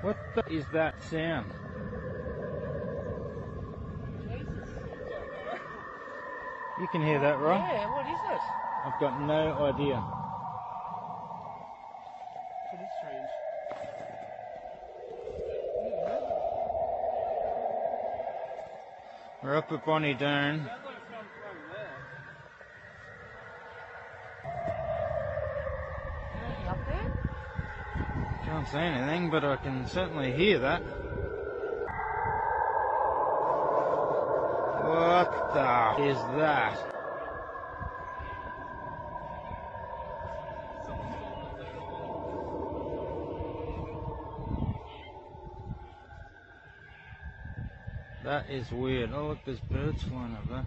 What the is that sound? You can hear that, right? Yeah, what is it? I've got no idea. That is strange. We're up at Bonnie Doon. Anything up there? Can't see anything, but I can certainly hear that. What the is that? That is weird. Oh look, there's birds flying up there.